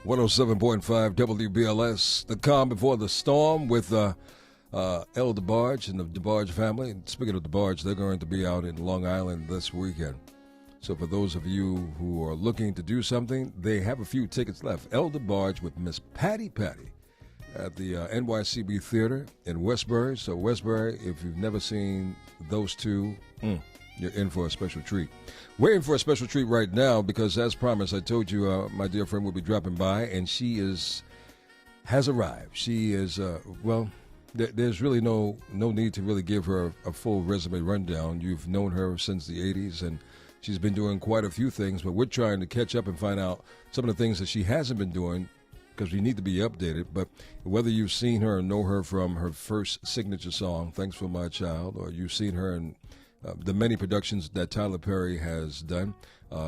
107.5 WBLS, the calm before the storm with El DeBarge and the DeBarge family. And speaking of DeBarge, they're going to be out in Long Island this weekend. So for those of you who are looking to do something, they have a few tickets left. El DeBarge with Miss Patty at the NYCB Theater in Westbury. So Westbury, if you've never seen those two, you're in for a special treat. We're in for a special treat right now because, as promised, I told you my dear friend will be dropping by, and she has arrived. She is, there's really no need to really give her a full resume rundown. You've known her since the 80s, and she's been doing quite a few things, but we're trying to catch up and find out some of the things that she hasn't been doing because we need to be updated. But whether you've seen her or know her from her first signature song, Thanks for My Child, or you've seen her in the many productions that Tyler Perry has done,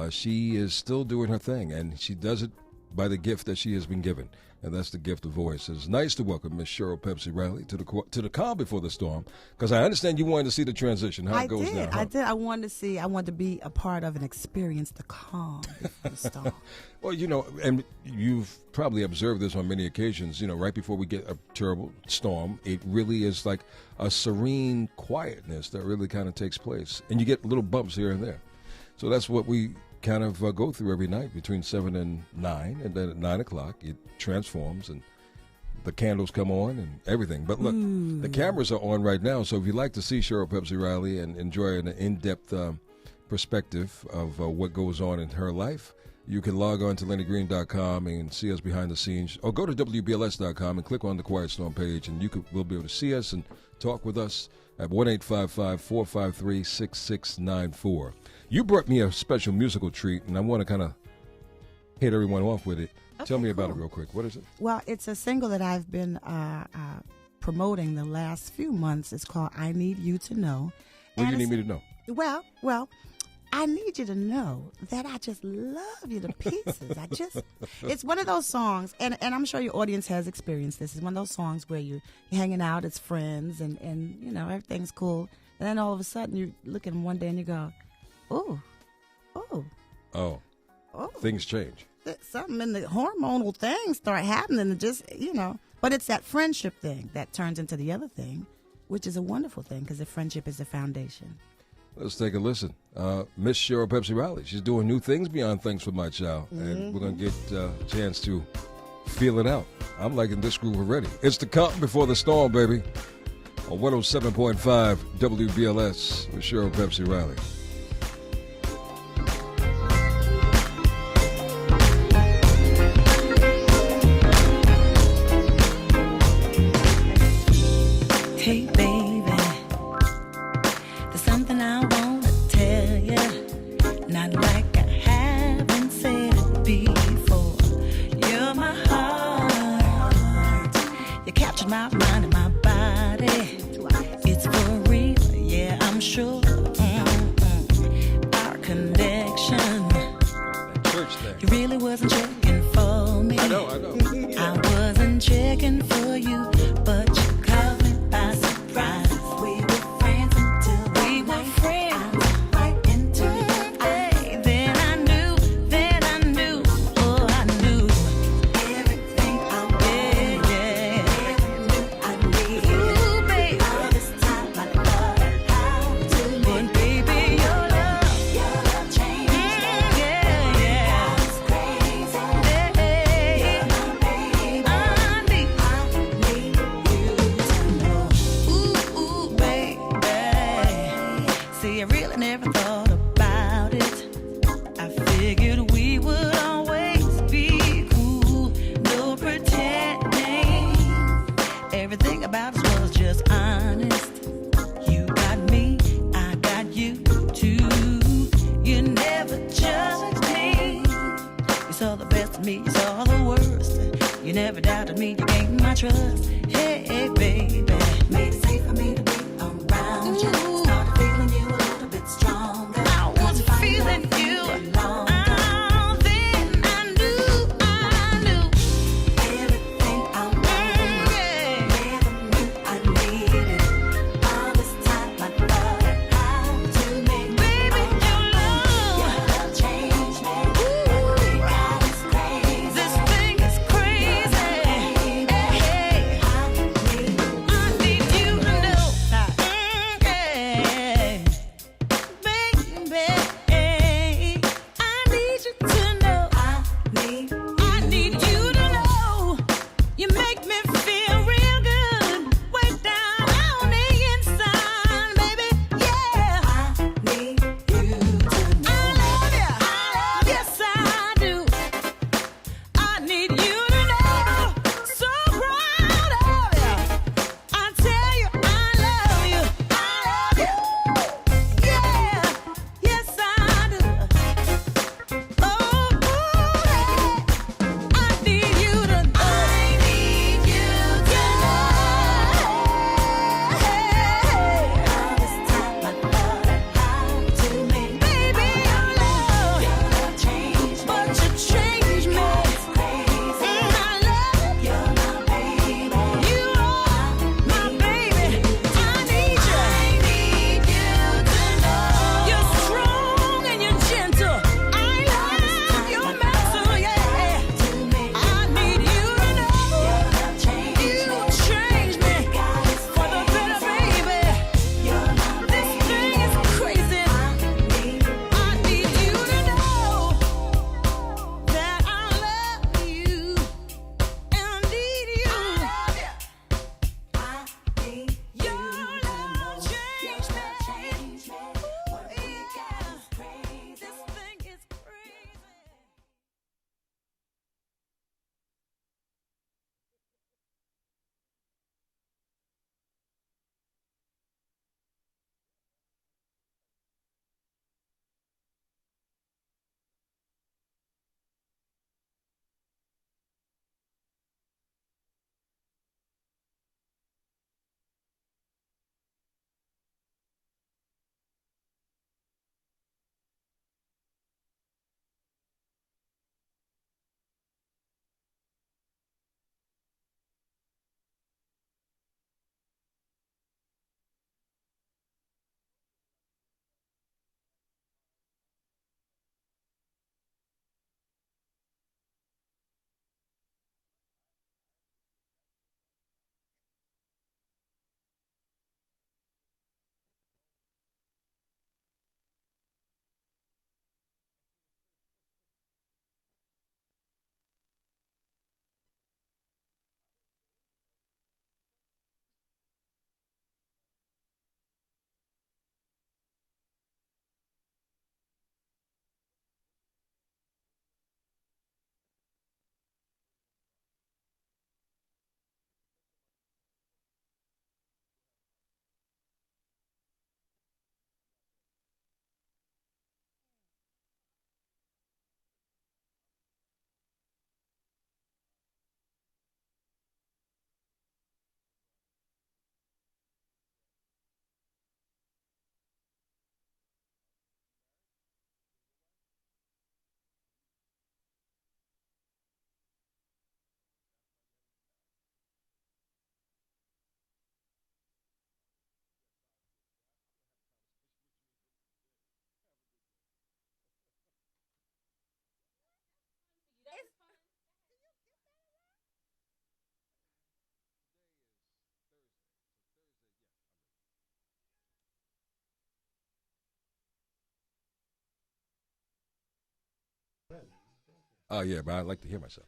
she is still doing her thing, and she does it by the gift that she has been given, and that's the gift of voice. It's nice to welcome Miss Cheryl Pepsii Riley to the calm before the storm, because I understand you wanted to see the transition, how it goes now. I did. I wanted to be a part of and experience the calm before the storm. Well, and you've probably observed this on many occasions, right before we get a terrible storm, it really is like a serene quietness that really kind of takes place. And you get little bumps here and there. So that's what we kind of go through every night between 7 and 9. And then at 9 o'clock, it transforms and the candles come on and everything. But look, the cameras are on right now. So if you'd like to see Cheryl Pepsii Riley and enjoy an in-depth perspective of what goes on in her life, you can log on to LennyGreen.com and see us behind the scenes, or go to WBLS.com and click on the Quiet Storm page, and we'll be able to see us and talk with us at 1-855-453-6694. You brought me a special musical treat, and I want to kind of hit everyone off with it. Okay, Tell me about it real quick. What is it? Well, it's a single that I've been promoting the last few months. It's called I Need You to Know. What do you need me to know? Well, I need you to know that I just love you to pieces. It's one of those songs, and I'm sure your audience has experienced this. It's one of those songs where you're hanging out as friends and everything's cool. And then all of a sudden you look at them one day and you go, oh. Things change. Something in the hormonal things start happening, but it's that friendship thing that turns into the other thing, which is a wonderful thing because the friendship is the foundation. Let's take a listen. Miss Cheryl Pepsii Riley. She's doing new things beyond Thanks for My Child. And we're going to get a chance to feel it out. I'm liking this groove already. It's the calm before the storm, baby. On 107.5 WBLS with Cheryl Pepsii Riley. Hey, baby, there's something I want to tell you, not like I haven't said it before. You're my heart, you captured my mind and my body. It's for real, yeah, I'm sure. Our connection, you really wasn't checking for me. I know. I wasn't checking for you, but you caught me by surprise. We were friends until we were friends. Right into it. Then I knew, oh, I knew everything I wanted. Everything I needed. Ooh, baby, all this time I thought how to live. But baby, your love changed me. Yeah. It's crazy. Yeah. My baby, I need you to know. Ooh, baby. See, I really never thought about it. I figured we would always be cool, no pretending. Everything about us was just honest. You got me, I got you too. You never judged me. You saw the best of me, you saw the worst. You never doubted me, you gained my trust. Hey, baby, made it safe for me to be around you. Started feeling you a little bit stronger. I was feeling you. Oh, then I knew everything I wanted. Never knew I needed. All this time I thought how to make baby, your love changed me. God is crazy. This thing is Oh, yeah, but I like to hear myself.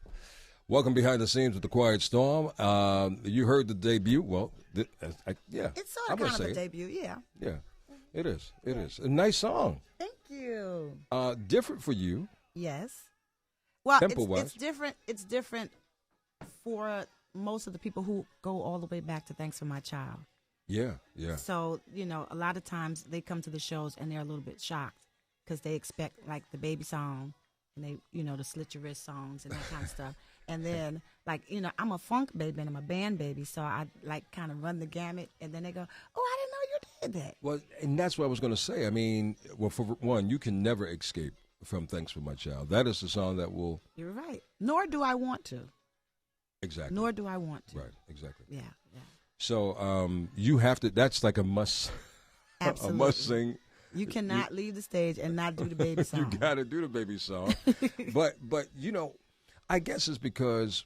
Welcome behind the scenes with the Quiet Storm. You heard the debut. Well, yeah. It's sort I'm of gonna kind of say a it. debut, yeah. Yeah, it is. It is. A nice song. Thank you. Different for you. Yes. Well, Tempo-wise. it's different. It's different for most of the people who go all the way back to Thanks for My Child. Yeah, yeah. So, a lot of times they come to the shows and they're a little bit shocked because they expect like the baby song and they, the slit your wrist songs and that kind of stuff. And then I'm a funk baby and I'm a band baby. So I kind of run the gamut and then they go, oh, I didn't know you did that. Well, and that's what I was going to say. I mean, well, for one, you can never escape from Thanks for My Child. That is the song that will. You're right. Nor do I want to. Exactly. Nor do I want to. Right, exactly. Yeah. So you have to, that's like a must. Absolutely. A must sing. You cannot leave the stage and not do the baby song. You got to do the baby song. but I guess it's because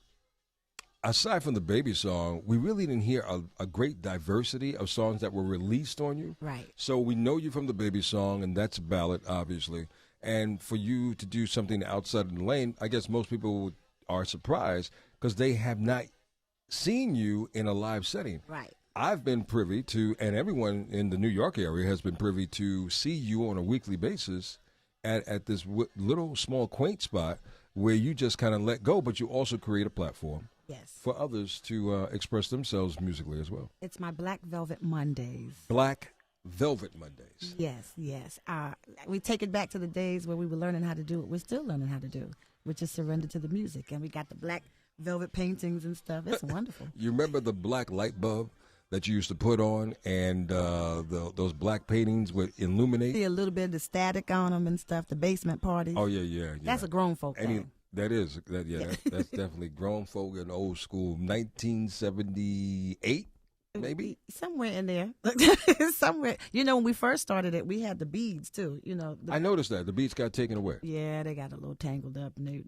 aside from the baby song, we really didn't hear a great diversity of songs that were released on you. Right. So we know you from the baby song, and that's a ballad, obviously. And for you to do something outside of the lane, I guess most people are surprised because they have not seen you in a live setting. Right. I've been privy to, and everyone in the New York area has been privy to see you on a weekly basis at this little, small, quaint spot where you just kind of let go, but you also create a platform for others to express themselves musically as well. It's my Black Velvet Mondays. Black Velvet Mondays. Yes. We take it back to the days where we were learning how to do what we're still learning how to do, which is surrender to the music. And we got the black velvet paintings and stuff. It's wonderful. You remember the black light bulb that you used to put on, and those black paintings would illuminate? See a little bit of the static on them and stuff, the basement parties. Oh, yeah. That's a grown folk thing. That's definitely grown folk and old school. 1978, maybe? Somewhere in there. Somewhere. When we first started it, we had the beads, too. I noticed that. The beads got taken away. Yeah, they got a little tangled up. And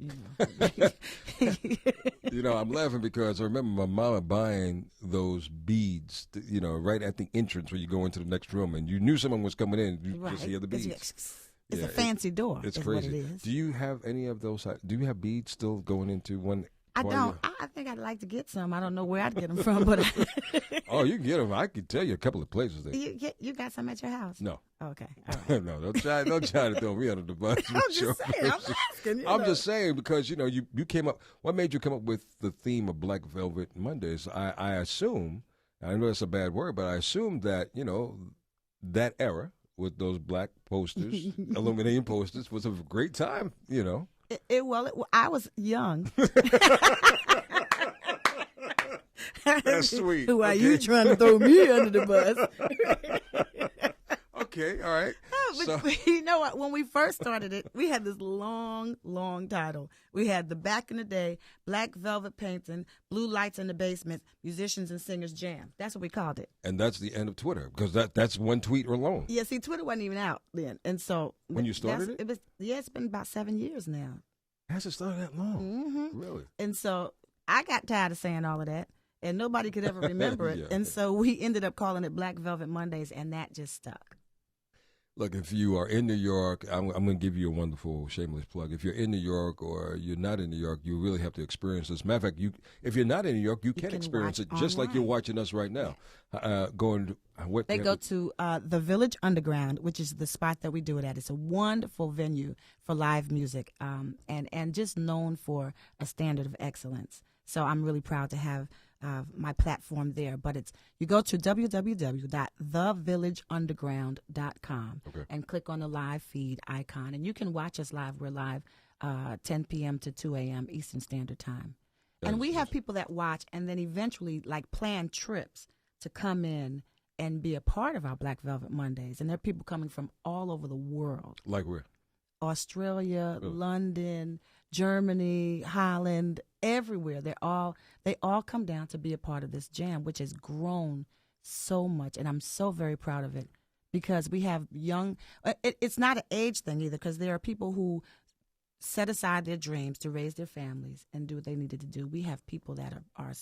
I'm laughing because I remember my mama buying those beads, right at the entrance where you go into the next room, and you knew someone was coming in. You just hear the beads. It's a fancy door. It's crazy. What it is. Do you have any of those? Do you have beads still going into one? I don't. I think I'd like to get some. I don't know where I'd get them from, but oh, you can get them. I can tell you a couple of places. There. You got some at your house? No. Okay. All right. No, don't try to throw me under the bus. I'm just saying. I'm asking. I'm just saying because you came up. What made you come up with the theme of Black Velvet Mondays? I assume. I know that's a bad word, but I assume that that era with those black posters, illuminating posters, was a great time. I was young. That's sweet. Why are you trying to throw me under the bus? Okay, all right. But you know what? When we first started it, we had this long, long title. We had the back in the day, Black Velvet Painting, Blue Lights in the Basement, Musicians and Singers Jam. That's what we called it. And that's the end of Twitter because that's one tweet alone. Yeah, see, Twitter wasn't even out then. And so when you started it? It's been about 7 years now. Has it started that long? Mm-hmm. Really? And so I got tired of saying all of that, and nobody could ever remember it. Yeah. And so we ended up calling it Black Velvet Mondays, and that just stuck. Look, if you are in New York, I'm going to give you a wonderful shameless plug. If you're in New York or you're not in New York, you really have to experience this. Matter of fact, if you're not in New York, you can experience it just like you're watching us right now. They go to the Village Underground, which is the spot that we do it at. It's a wonderful venue for live music and just known for a standard of excellence. So I'm really proud to have my platform there. But you go to www.thevillageunderground.com and click on the live feed icon. And you can watch us live. We're live 10 p.m. to 2 a.m. Eastern Standard Time. And we have people that watch and then eventually plan trips to come in and be a part of our Black Velvet Mondays. And there are people coming from all over the world. Like where? Australia, London, Germany, Holland, everywhere. They all come down to be a part of this jam, which has grown so much. And I'm so very proud of it because we have it's not an age thing either because there are people who set aside their dreams to raise their families and do what they needed to do. We have people that are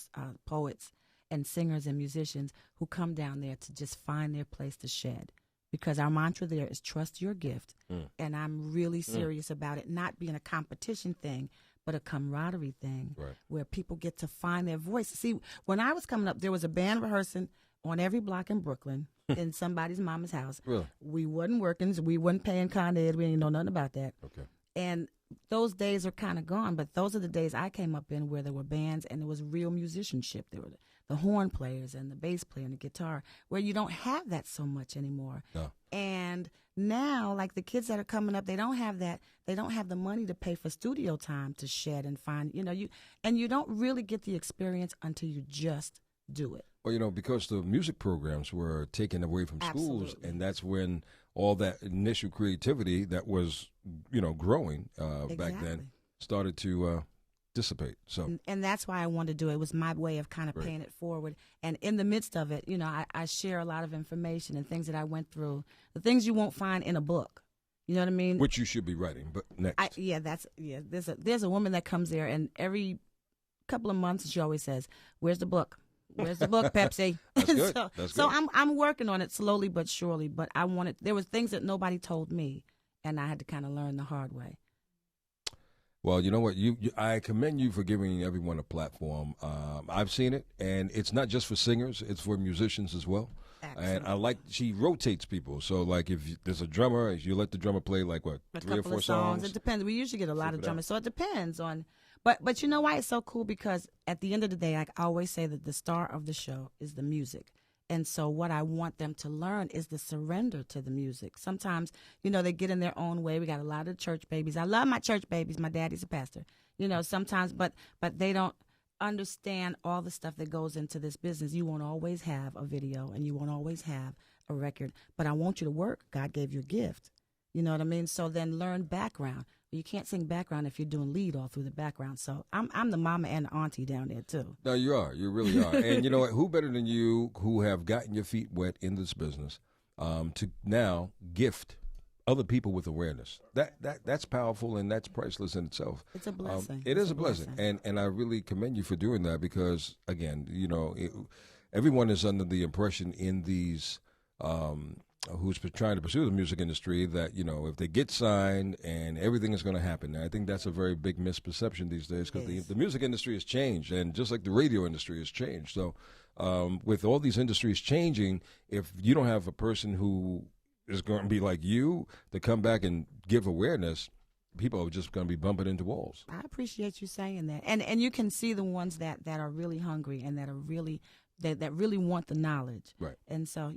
poets and singers and musicians who come down there to just find their place to shed because our mantra there is trust your gift. And I'm really serious about it not being a competition thing, but a camaraderie thing, where people get to find their voice. See, when I was coming up, there was a band rehearsing on every block in Brooklyn in somebody's mama's house. Really? We wasn't working, so we wasn't paying Con Ed. We didn't know nothing about that. Okay. And those days are kind of gone, but those are the days I came up in where there were bands and there was real musicianship. There were the horn players and the bass player and the guitar, where you don't have that so much anymore. No. And now, like the kids that are coming up, they don't have that. They don't have the money to pay for studio time to shed and find, you don't really get the experience until you just do it. Well, because the music programs were taken away from schools, Absolutely. and that's when all that initial creativity that was, growing back then started to dissipate. So, and that's why I wanted to do it. It was my way of kind of paying it forward. And in the midst of it, I share a lot of information and things that I went through, the things you won't find in a book. You know what I mean? Which you should be writing, but next. There's a woman that comes there, and every couple of months she always says, "Where's the book? Where's the book, Pepsi?" That's good. That's So good. I'm working on it slowly but surely. But there was things that nobody told me, and I had to kind of learn the hard way. Well, you know what? I commend you for giving everyone a platform. I've seen it, and it's not just for singers; it's for musicians as well. Absolutely. And I like she rotates people. So, like, if there's a drummer, you let the drummer play like what, A 3 or couple 4 of songs. songs. It depends. We usually get a lot Flip of it drummers, out. so it depends on. But you know why it's so cool? Because at the end of the day, I always say that the star of the show is the music. And so what I want them to learn is the surrender to the music. Sometimes, they get in their own way. We got a lot of church babies. I love my church babies. My daddy's a pastor. Sometimes, but they don't understand all the stuff that goes into this business. You won't always have a video and you won't always have a record, but I want you to work. God gave you a gift. You know what I mean? So then learn background. You can't sing background if you're doing lead all through the background. So I'm the mama and the auntie down there too. No, you are. You really are. And you know what? Who better than you, who have gotten your feet wet in this business, to now gift other people with awareness? That's powerful, and that's priceless in itself. It's a blessing. It is a blessing, and I really commend you for doing that because, again, everyone is under the impression in these. Who's trying to pursue the music industry that, if they get signed and everything is going to happen. And I think that's a very big misperception these days because the music industry has changed, and just like the radio industry has changed. So with all these industries changing, if you don't have a person who is going to be like you to come back and give awareness, people are just going to be bumping into walls. I appreciate you saying that. And you can see the ones that are really hungry and that are really that really want the knowledge. Right. And so,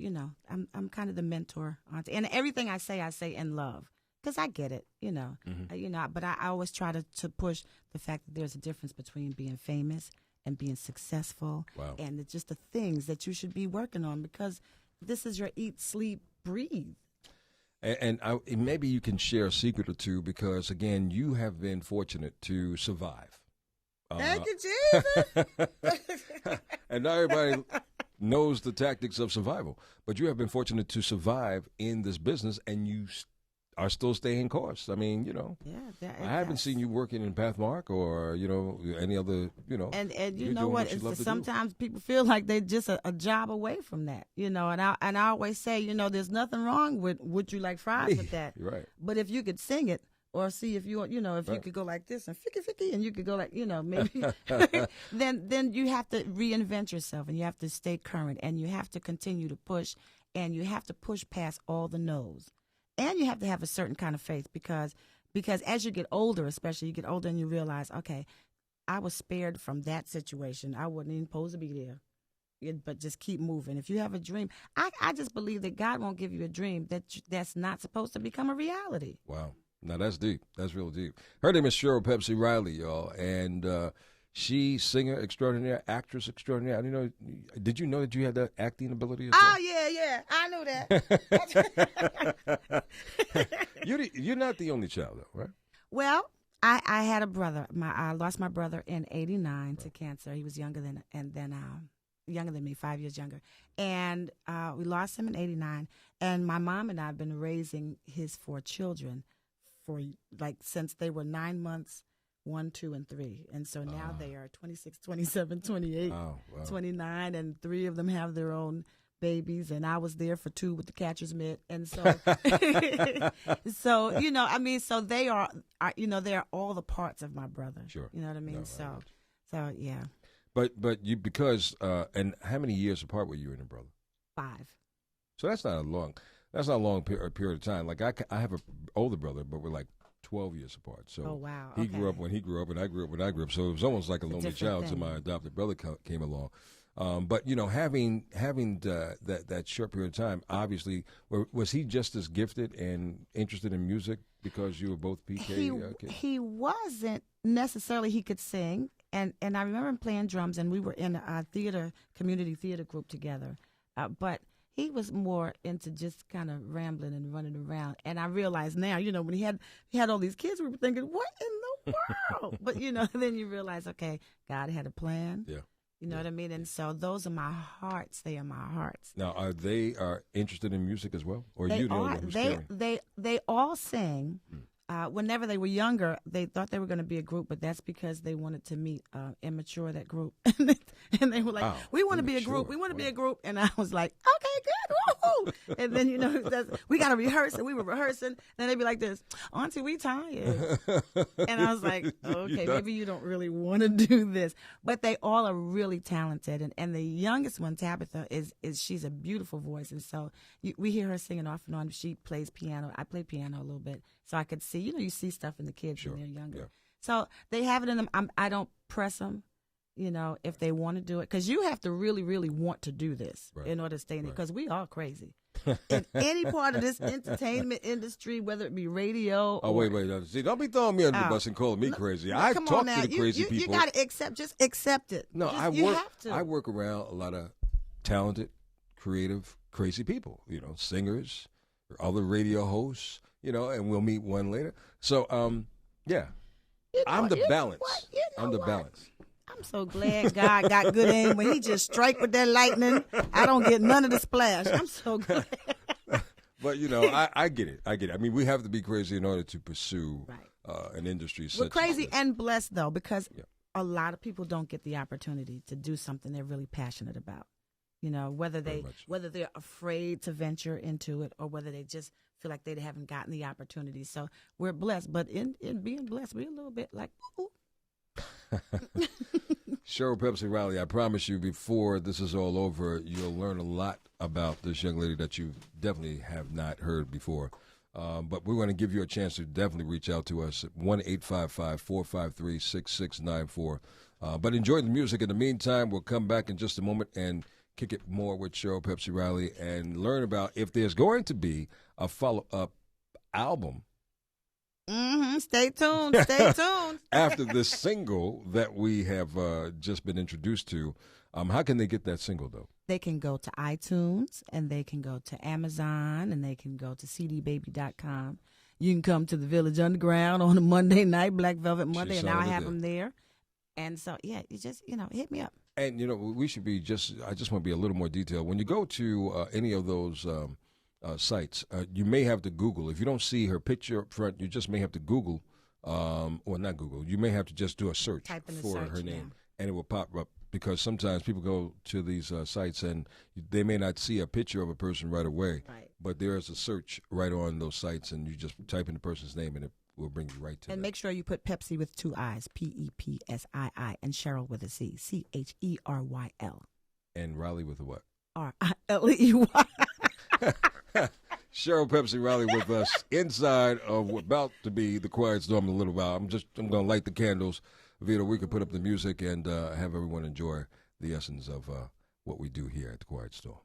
I'm kind of the mentor auntie. And everything I say in love because I get it, but I always try to push the fact that there's a difference between being famous and being successful. Wow. And it's just the things that you should be working on because this is your eat, sleep, breathe. And maybe you can share a secret or two because, again, you have been fortunate to survive. Thank you, Jesus. And not everybody knows the tactics of survival, but you have been fortunate to survive in this business, and you are still staying course. I mean, I haven't seen you working in Pathmark or any other And you you're know doing what? you love to do. Sometimes people feel like they're just a job away from that, And I always say, there's nothing wrong with would you like fries with that. You're right. But if you could sing it. Or see if you could go like this and ficky, and you could go like, maybe, then you have to reinvent yourself and you have to stay current and you have to continue to push and you have to push past all the no's. And you have to have a certain kind of faith because as you get older, especially you get older and you realize, okay, I was spared from that situation. I wasn't even supposed to be there. But just keep moving. If you have a dream, I just believe that God won't give you a dream that's not supposed to become a reality. Wow. Now, that's deep. That's real deep. Her name is Cheryl Pepsii Riley, y'all, and she's singer extraordinaire, actress extraordinaire. I didn't know. Did you know that you had that acting ability as well? Oh, yeah. I knew that. You're not the only child, though, right? Well, I had a brother. I lost my brother in '89 to cancer. He was younger than me, 5 years younger. And we lost him in '89. And my mom and I have been raising his 4 children since they were 9 months, 1, 2, and 3. And so now they are 26, 27, 28, 29, and 3 of them have their own babies, and I was there for 2 with the catcher's mitt, and so, so so they are, they're all the parts of my brother. Sure. You know what I mean? No, so yeah. But you because and how many years apart were you and your brother? 5. So that's not a long period of time. Like I have a older brother, but we're like 12 years apart. So oh wow, he grew up when he grew up, and I grew up when I grew up. So it was almost like a lonely child till my adopted brother came along. But having that short period of time, obviously, was he just as gifted and interested in music because you were both PK? He wasn't necessarily. He could sing, and I remember him playing drums, and we were in a community theater group together. But he was more into just kind of rambling and running around. And I realize now, when he had all these kids, we were thinking, what in the world? But then you realize, okay, God had a plan. Yeah. You know what I mean? And so those are my hearts. They are my hearts. Now, are they interested in music as well? Or they you the are. only one who's caring? They all sing. Whenever they were younger, they thought they were going to be a group, but that's because they wanted to meet Immature, that group. And they were like, we want to be a group. We want to be a group. And I was like, okay, good. Woo-hoo. And then, we got to rehearse. And we were rehearsing. And they'd be like this, Auntie, we tired. And I was like, okay, maybe you don't really want to do this. But they all are really talented. And the youngest one, Tabitha, she's a beautiful voice. And so we hear her singing off and on. She plays piano. I play piano a little bit. So I could see, you see stuff in the kids when they're younger. Yeah. So they have it in them. I don't press them, if they want to do it. Because you have to really, really want to do this in order to stay in it. Because we are crazy. In any part of this entertainment industry, whether it be radio or... Oh, wait. See, don't be throwing me under the bus and calling me crazy. I've talked to the crazy people. You got to accept it. No, I work around a lot of talented, creative, crazy people. Singers, or other radio hosts. And we'll meet one later. So, yeah, I'm the balance. I'm the balance. I'm so glad God got good aim when he just strike with that lightning. I don't get none of the splash. I'm so glad. But, I get it. I mean, we have to be crazy in order to pursue an industry such as this. We're crazy and blessed, though, because a lot of people don't get the opportunity to do something they're really passionate about. Whether they're afraid to venture into it or whether they just feel like they haven't gotten the opportunity. So we're blessed, but in being blessed, we're a little bit like, ooh. Cheryl Pepsii Riley, I promise you before this is all over, you'll learn a lot about this young lady that you definitely have not heard before. But we're going to give you a chance to definitely reach out to us at 1-855-453-6694. But enjoy the music. In the meantime, we'll come back in just a moment and kick it more with Cheryl Pepsii Riley and learn about if there's going to be a follow-up album. Stay tuned. Stay tuned. After this single that we have just been introduced to, how can they get that single, though? They can go to iTunes, and they can go to Amazon, and they can go to cdbaby.com. You can come to the Village Underground on a Monday night, Black Velvet Monday, and now I have them there. And so, yeah, you just, hit me up. And, we should be I just want to be a little more detailed. When you go to any of those sites, you may have to Google. If you don't see her picture up front, you just may have to Google, or not Google. You may have to just do a search for her name, and it will pop up because sometimes people go to these sites and they may not see a picture of a person right away, but there is a search right on those sites, and you just type in the person's name, and it will bring you right to And that. make sure you put Pepsi with 2 I's, P-E-P-S-I-I, and Cheryl with a C, C-H-E-R-Y-L. And Riley with a what? R-I-L-E-Y. Cheryl Pepsii Riley with us inside of what about to be the Quiet Storm in a little while. I'm going to light the candles. Vito, we can put up the music and have everyone enjoy the essence of what we do here at the Quiet Storm.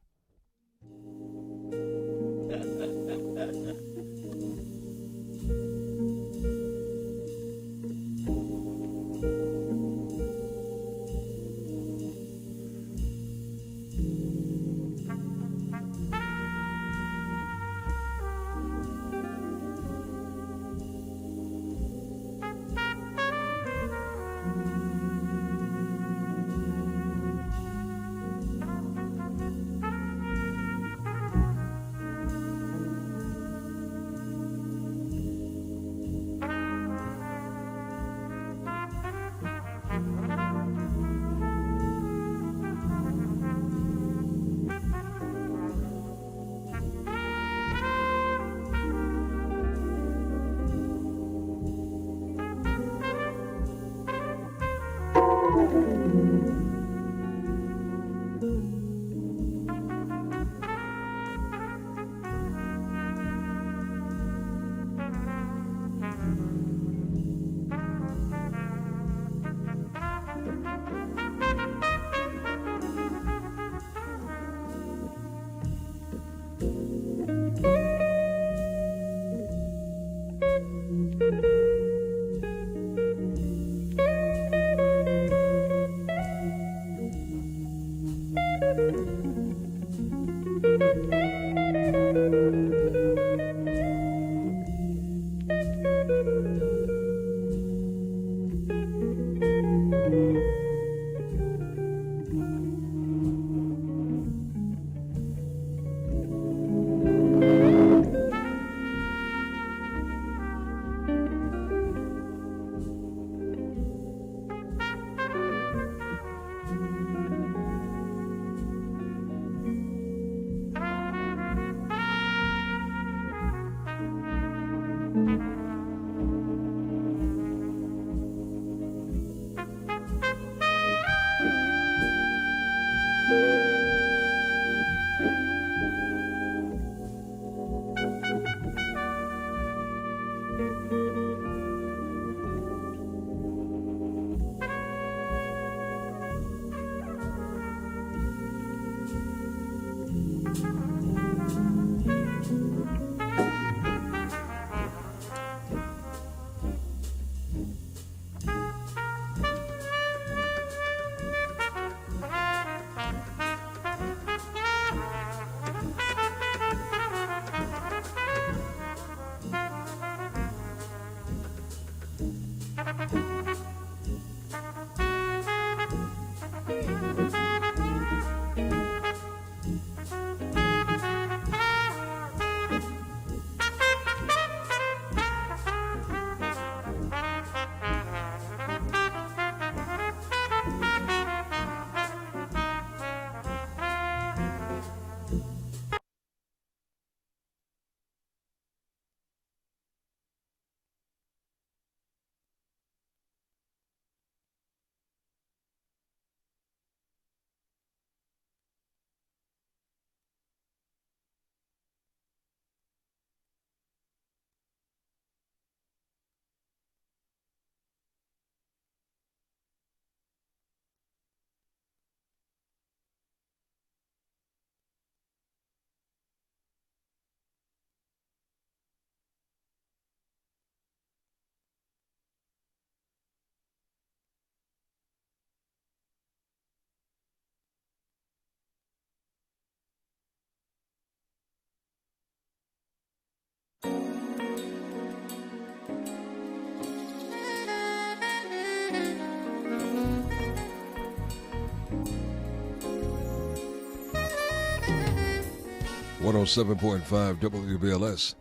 .5 WBLS.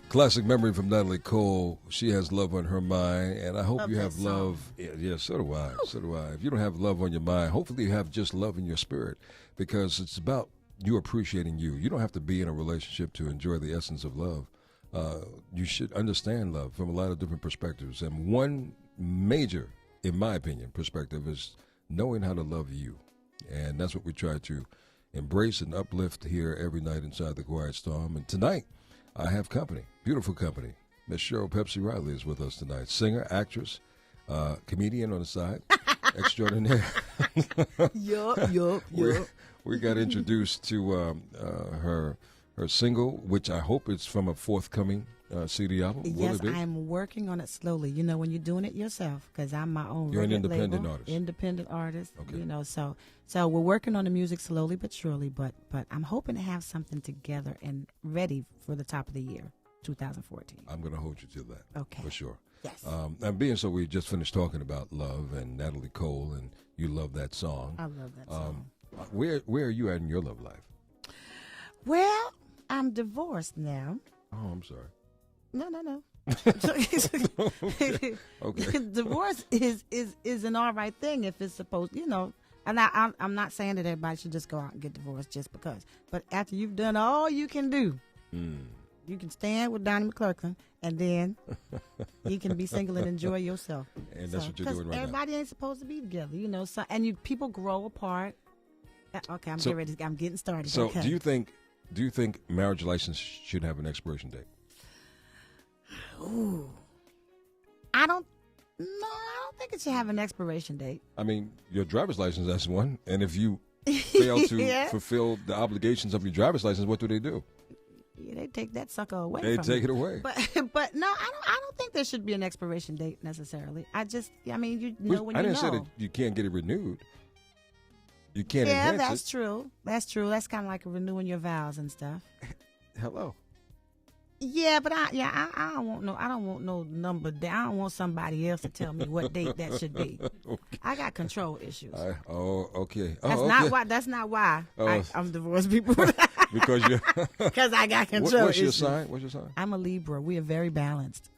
Classic memory from Natalie Cole. She has love on her mind, and I hope Love you that have song. love. Yeah, so do I. So do I. If you don't have love on your mind, hopefully you have just love in your spirit, because it's about you appreciating you. You don't have to be in a relationship to enjoy the essence of love. You should understand love from a lot of different perspectives, and one major, in my opinion, perspective is knowing how to love you, and that's what we try to embrace and uplift here every night inside the Quiet Storm. And tonight, I have company, beautiful company. Miss Cheryl Pepsii Riley is with us tonight. Singer, actress, comedian on the side, extraordinaire. Yup. We got introduced to her single, which I hope is from a forthcoming CD album. Will Yes, it be? I'm working on it slowly. You know, when you're doing it yourself, because I'm my own. You're an record independent label, artist. Independent artist. Okay. You know, so we're working on the music slowly but surely. But I'm hoping to have something together and ready for the top of the year, 2014. I'm going to hold you to that. Okay. For sure. Yes. And being so, we just finished talking about love and Natalie Cole, and you love that song. I love that song. Where are you at in your love life? Well, I'm divorced now. Oh, I'm sorry. No. Okay. Divorce is an all right thing if it's supposed, you know. And I'm not saying that everybody should just go out and get divorced just because. But after you've done all you can do, you can stand with Donnie McClurkin, and then you can be single and enjoy yourself. And that's what you're doing right now. Everybody ain't supposed to be together, you know. So people grow apart. Okay, I'm getting started. So, okay. do you think marriage license should have an expiration date? Ooh, I don't think it should have an expiration date. I mean, your driver's license, that's one. And if you fail to Yeah. fulfill the obligations of your driver's license, what do they do? Yeah, they take that sucker away. They from take you. it away. But no, I don't think there should be an expiration date necessarily. I mean, you know when I you didn't know. say that you can't get it renewed. You can't Yeah, enhance that's it. true. That's true. That's kind of like renewing your vows and stuff. Hello. Yeah, but I don't want no number. I don't want somebody else to tell me what date that should be. Okay. I got control issues. Okay. That's not why Oh. I'm divorced people. Because you. Because I got control What's your issues. sign? What's your sign? I'm a Libra. We are very balanced.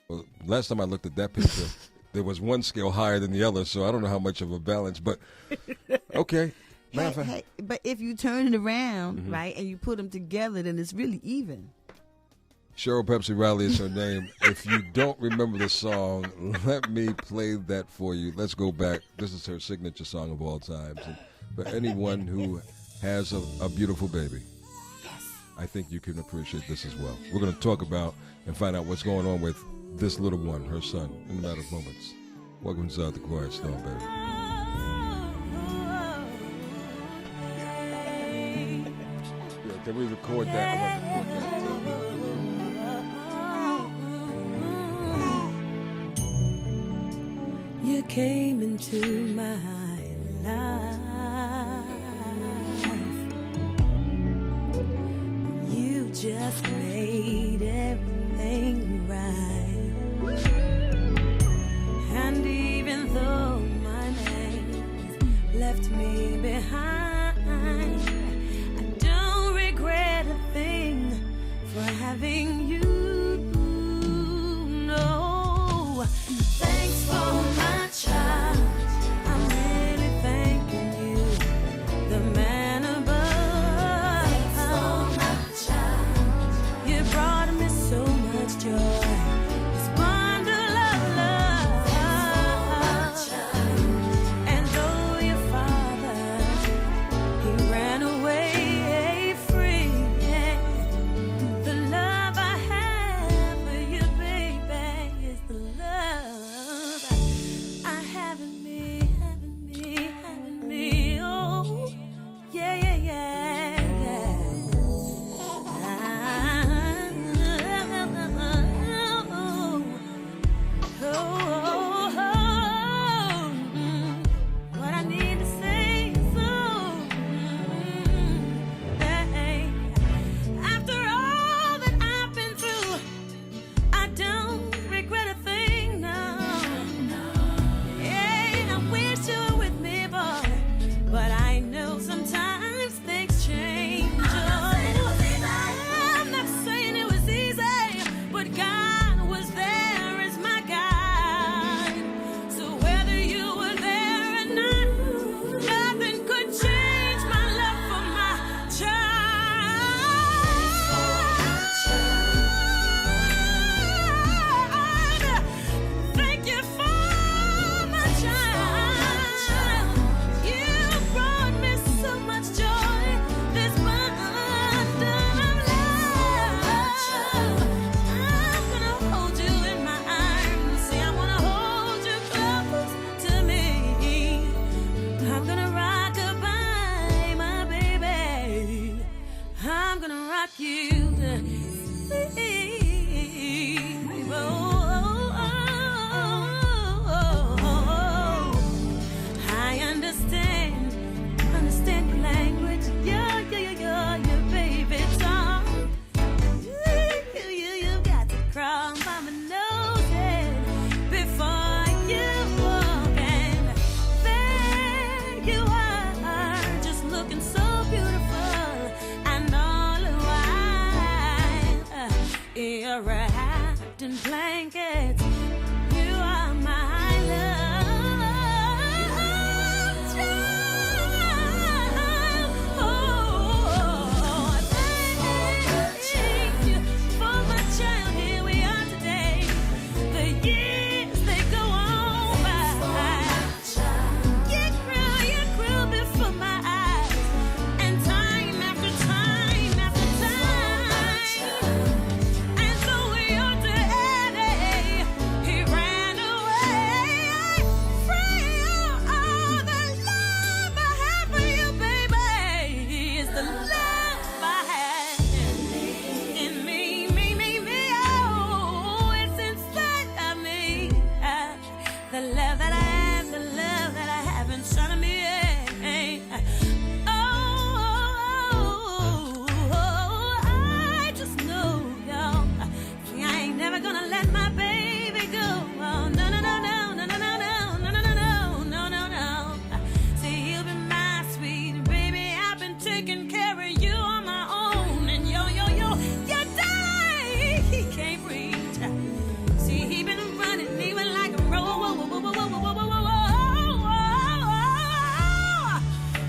Well, last time I looked at that picture, there was one scale higher than the other, so I don't know how much of a balance. But okay. Matter of fact- Hey, but if you turn it around, right, and you put them together, then it's really even. Cheryl Pepsii Riley is her name. If you don't remember the song, let me play that for you. Let's go back. This is her signature song of all times. And for anyone who has a beautiful baby, I think you can appreciate this as well. We're going to talk about and find out what's going on with this little one, her son, in a matter of moments. Welcome inside the Quiet Storm, baby. Yeah, can we record that? I want to record that. You came into my life. You just made everything right. and blankets. You are my love child. Oh, thank you for my child. Here we are today. The years they go on by. You grew before my eyes, and time after time after time. And though your daddy, he ran away from all the love I have for you, baby, is the love I have in me, oh, it's inside of me. The love that I have, the love that I have inside of me. I just know, y'all, I ain't never gonna let my baby go. Oh, no, no, no, no, no, no, no, no, no, no, no, no, no, no. See, you've been my sweet baby. I've been taking care of you on my own. And your daddy, he can't reach. See, he been running, he went like a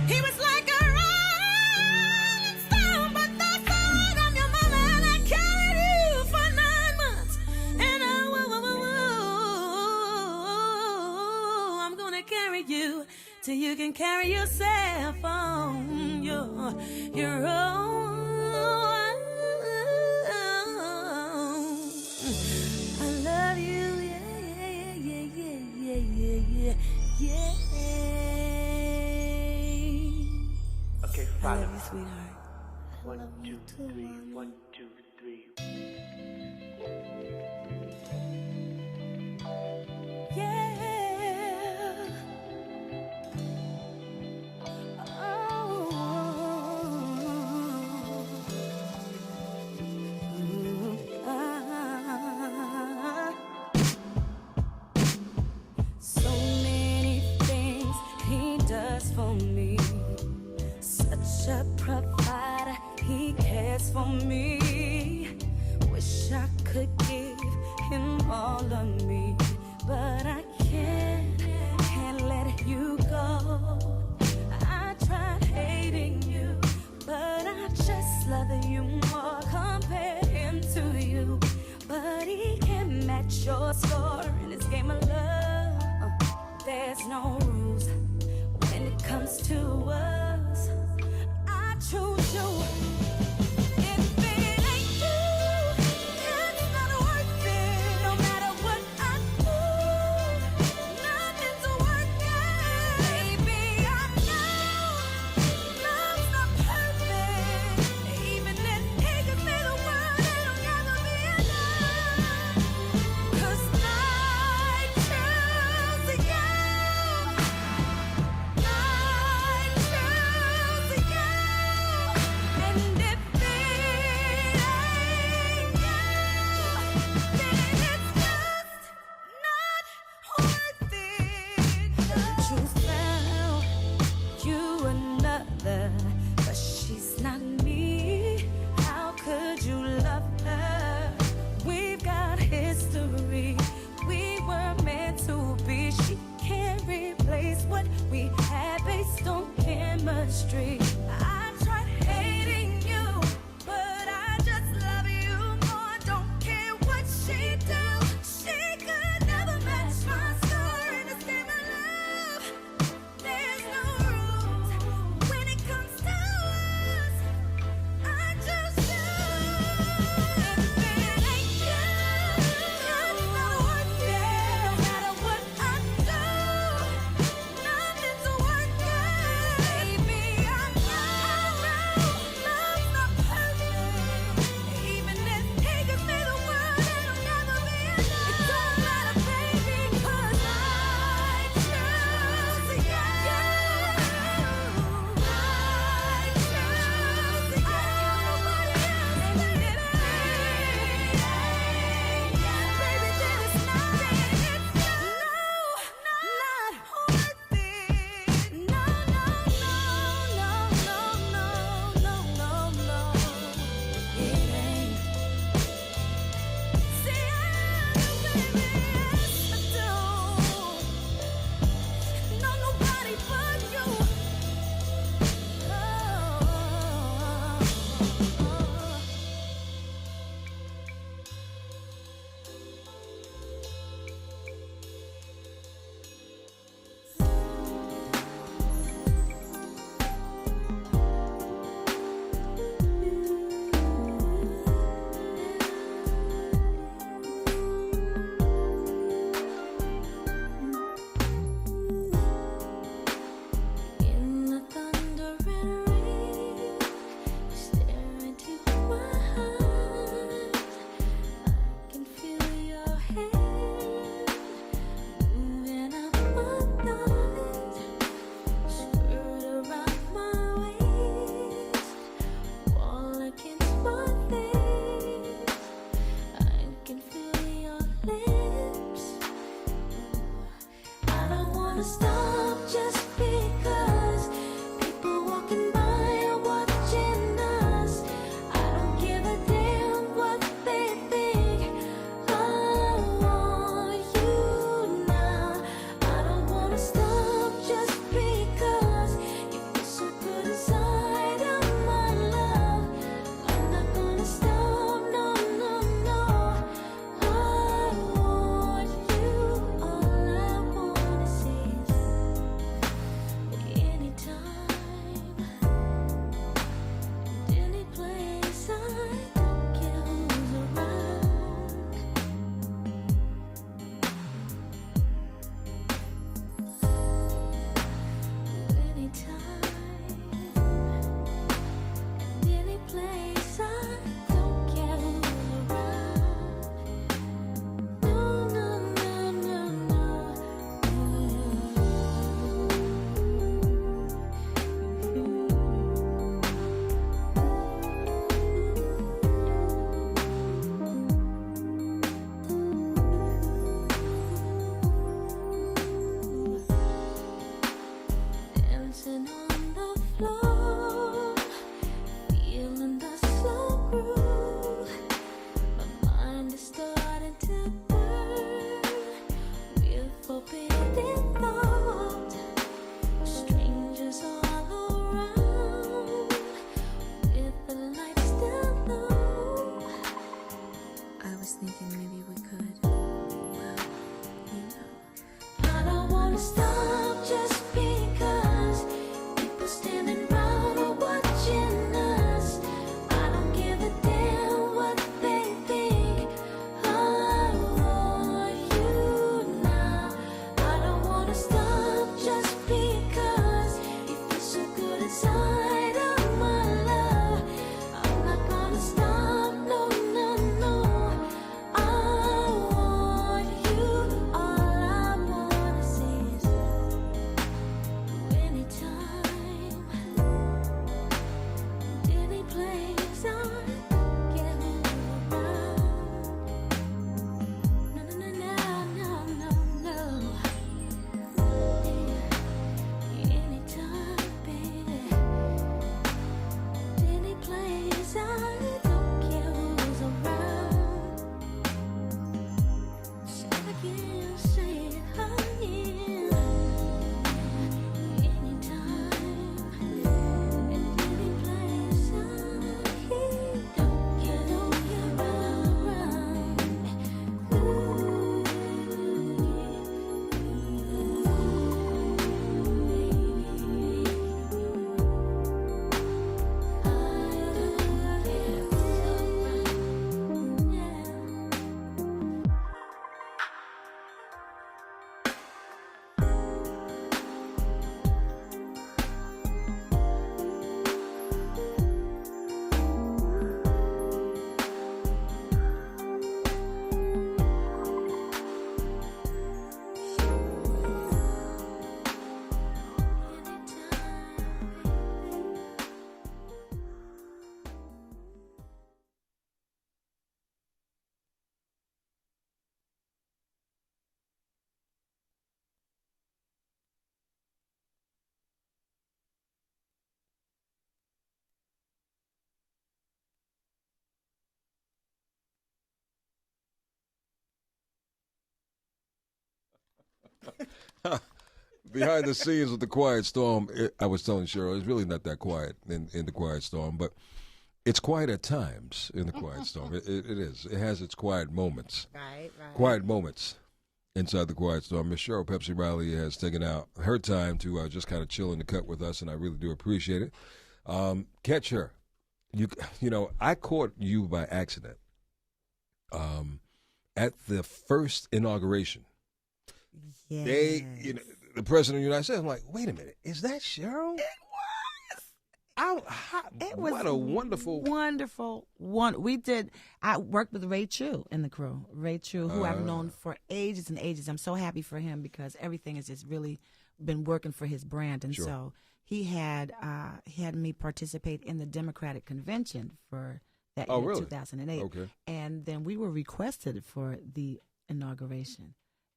he was like a rolling stone, but that's all. I'm your mama, and I carried you for 9 months. And I'm gonna carry you till you can carry yourself on your own. I love you, yeah. Okay, I follow. love you, sweetheart. 1, 2, 3, 1, 2, 3. Yeah. So many things he does for me. Such a provider, he cares for me. Wish I could give him all of me, but I can't let you go. I tried hating you, but I just love you more. Compare him to you, but he can't match your score in this game of love. There's no rules when it comes to us. I choose you. If it ain't you, it's not worth it. No matter what I do, nothing's worth it. Baby, I know love's not perfect. Even if he could say the word, it'll never be enough. 'Cause I choose you. And if it ain't you, then it's just not worth it. You found you another, but she's not me. How could you love her? We've got history. We were meant to be. She can't replace what we had based on chemistry. I tried hating you, but I just love you more. Don't care what she do. She could never match my score in this game of love. There's no rules when it comes to us. I just choose. If it ain't you, it's not worth it. No matter what I do, nothing's worth it. Baby, I gonna stop just because people walking by are watching us. I don't give a damn what they think. I want you now. I don't wanna stop just because you feel so good inside of my love. I'm not gonna stop, no, no, no. I want you. All I wanna see is anytime, any place. I don't care who's around. Anytime, any place. I don't care who's around. No, no, no, no, dancing on the floor, feeling the slow groove. My mind is starting to burn with forbidden thought. Strangers all around with the lights still low. I was thinking maybe we could, well, you know. I don't wanna stop just because people standing round are watching us. I don't give a damn what they think. I want you now. I don't wanna stop just because you feel so good inside of my love. I'm not gonna stop, no, no, no. I want you. All I wanna see is anytime, any place. I don't care who's around. No, no, no, no, no, no. Anytime, baby, any place. I don't care who's around. Say it again, say it again. Anytime, and any place. I don't care around. Behind the scenes with the Quiet Storm, I was telling Cheryl, it's really not that quiet in the Quiet Storm, but it's quiet at times in the Quiet Storm. It is. It has its quiet moments. Right, right. Quiet moments inside the Quiet Storm. Miss Cheryl Pepsii Riley has taken out her time to just kind of chill in the cut with us, and I really do appreciate it. Catch her. You know, I caught you by accident at the first inauguration. Yes. The president of the United States. I'm like, wait a minute, is that Cheryl? It was what a wonderful. I worked with Ray Chu in the crew. Ray Chu, who I've known for ages and ages. I'm so happy for him because everything has just really been working for his brand. And Sure. so he had me participate in the Democratic convention for that year, really? 2008. Okay. And then we were requested for the inauguration.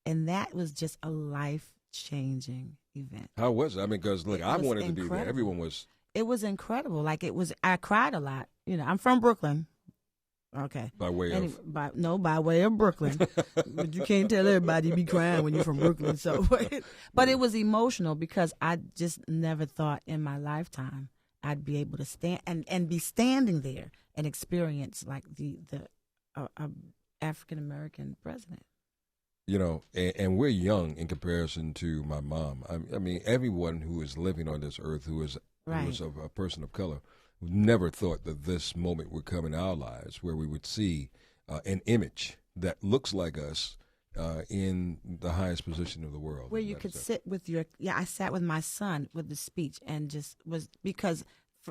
And that was just a life life-changing event. How was it? I mean, because look, It I was wanted to be there. incredible. Everyone was. It was incredible. Like I cried a lot. I'm from Brooklyn. Okay. By way of. By way of Brooklyn. But you can't tell everybody you be crying when you're from Brooklyn. So, but it was emotional because I just never thought in my lifetime I'd be able to stand and be standing there and experience like the African American president. And we're young in comparison to my mom. I mean, everyone who is living on this earth who is a person of color never thought that this moment would come in our lives where we would see an image that looks like us in the highest position of the world. Where you could sit with I sat with my son with the speech and just was, because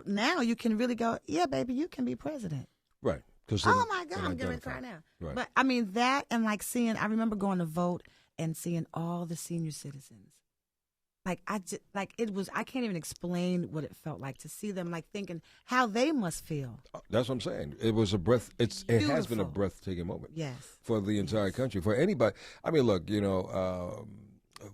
now you can really go, yeah, baby, you can be president. Right. Oh my God, I'm getting ready to cry now. Right. But I mean that, and like I remember going to vote and seeing all the senior citizens. Like I can't even explain what it felt like to see them, like thinking how they must feel. That's what I'm saying. It was a it has been a breathtaking moment. Yes. For the entire country, for anybody. I mean, look,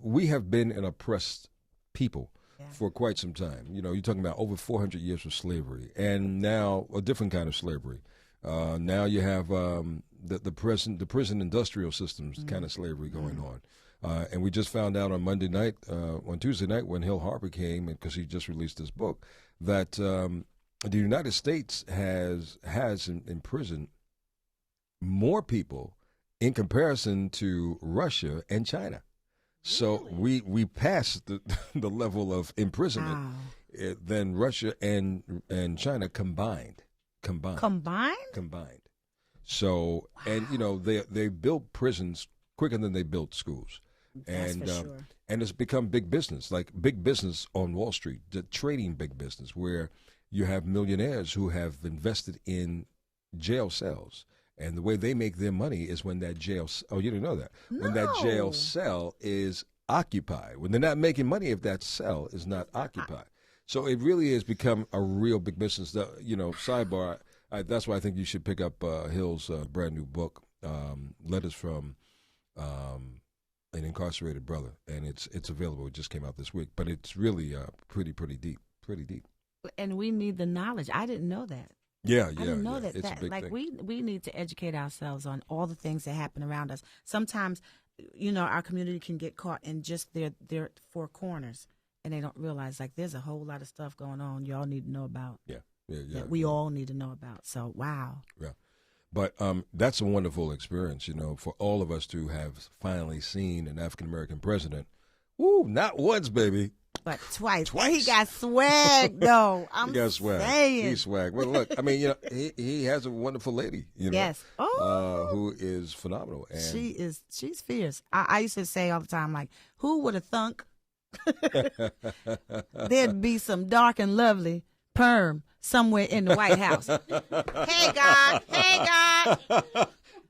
we have been an oppressed people for quite some time. You're talking about over 400 years of slavery, and now a different kind of slavery. Now you have the prison industrial systems kind of slavery going on. And we just found out on Tuesday night when Hill Harper came, because he just released his book, that the United States has imprisoned more people in comparison to Russia and China. So we passed the level of imprisonment than Russia and China combined. So, and they built prisons quicker than they built schools. That's for sure. And it's become big business, like big business on Wall Street, the trading big business, where you have millionaires who have invested in jail cells. And the way they make their money is when that jail, you didn't know that, when that jail cell is occupied, when they're not making money if that cell is not occupied. So it really has become a real big business. Sidebar, that's why I think you should pick up Hill's brand new book, Letters from an Incarcerated Brother, and it's available. It just came out this week, but it's really pretty deep. And we need the knowledge. I didn't know that. Yeah, I didn't know that. It's a big thing. We need to educate ourselves on all the things that happen around us. Sometimes, our community can get caught in just their four corners, and they don't realize like there's a whole lot of stuff going on. Y'all need to know about. Yeah. That we all need to know about. So wow. Yeah. But that's a wonderful experience, for all of us to have finally seen an African American president. Woo, not once, baby. But twice. And he got swag, though. He got swag. Saying. He's swag. Well, look, I mean, he has a wonderful lady, Yes. who is phenomenal. And she's fierce. I used to say all the time, like, who would have thunk there'd be some dark and lovely perm somewhere in the White House? Hey, God.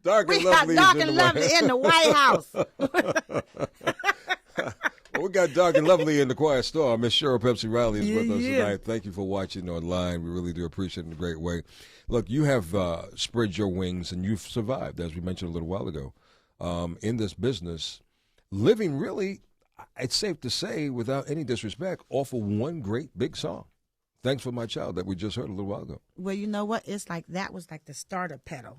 Dark and we got lovely dark and lovely in the White House. Well, we got Dark and Lovely in the Quiet Storm. Miss Cheryl Pepsii Riley is with us Yeah. tonight. Thank you for watching online. We really do appreciate it in a great way. Look, you have spread your wings and you've survived, as we mentioned a little while ago, in this business, living really, it's safe to say, without any disrespect, off of one great big song. Thanks for My Child that we just heard a little while ago. Well, you know what? It's like that was like the starter pedal.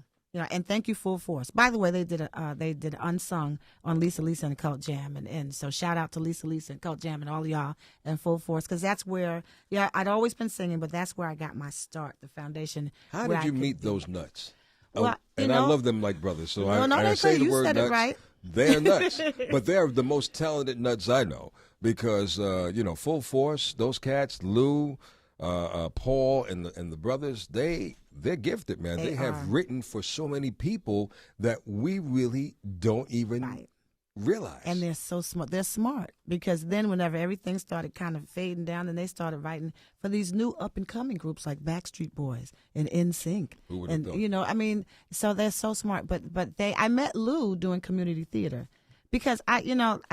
And thank you, Full Force. By the way, they did Unsung on Lisa and Cult Jam, and so shout out to Lisa and Cult Jam and all of y'all and Full Force, because that's where I'd always been singing, but that's where I got my start, the foundation. How did you meet those nuts? Well, I love them like brothers. So I they say the you word said nuts. it right. They're nuts, but they're the most talented nuts I know because Full Force, those cats, Lou, Paul, and the brothers, they're gifted, man. They have written for so many people that we really don't even realize. And they're so smart. They're smart because then whenever everything started kind of fading down, and they started writing for these new up and coming groups like Backstreet Boys and NSYNC. Who would have and thought? So they're so smart. But I met Lou doing community theater because I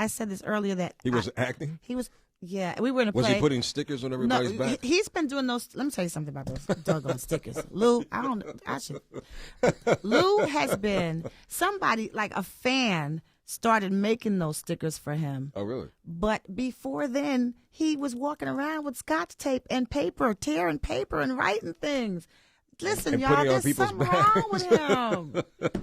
said this earlier that He was acting? He was. Yeah, we were in a play. Was he putting stickers on everybody's back? He's been doing those. Let me tell you something about those doggone stickers. Lou, Lou has been somebody, like a fan started making those stickers for him. Oh, really? But before then, he was walking around with Scotch tape and paper, tearing paper and writing things. Listen, And y'all, putting it on there's people's something wrong with